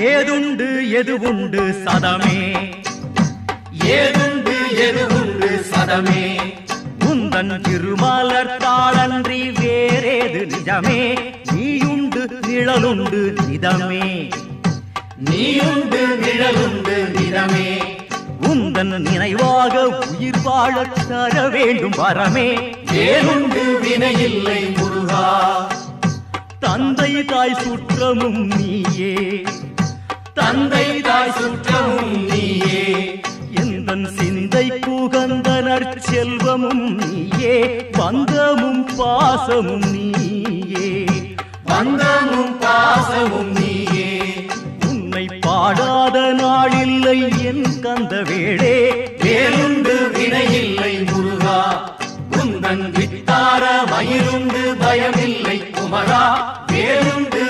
ஏதுண்டு எதுவுண்டு சதமே, ஏதுண்டு எதுவுண்டு சதமே, உந்தன் திருமலர் தாளன்றி வேறேது நிஜமே, நீயுண்டு நிழலுண்டு நிதமே, நீயுண்டு நிழலுண்டு நிதமே, உந்தன் நினைவாக உயிர் வாழத் தர வேண்டும் வரமே, வேலுண்டு வினையில்லை முருகா, தந்தை தாய் சுற்றமும் நீயே, தந்தை தாய் சுற்றமும் நீயே, எந்தன் சிந்தை குகந்த நற்செல்வமும் நீயே, பந்தமும் பாசமும் நீயே, பந்தமும் பாசமும் நீயே, உன்னை பாடாத நாளில்லை என் கந்த வேளே, வேலுண்டு வினையில்லை முருகா, உந்தன் வித்தார மயிருண்டு பயமில்லை குமரா, வேலுண்டு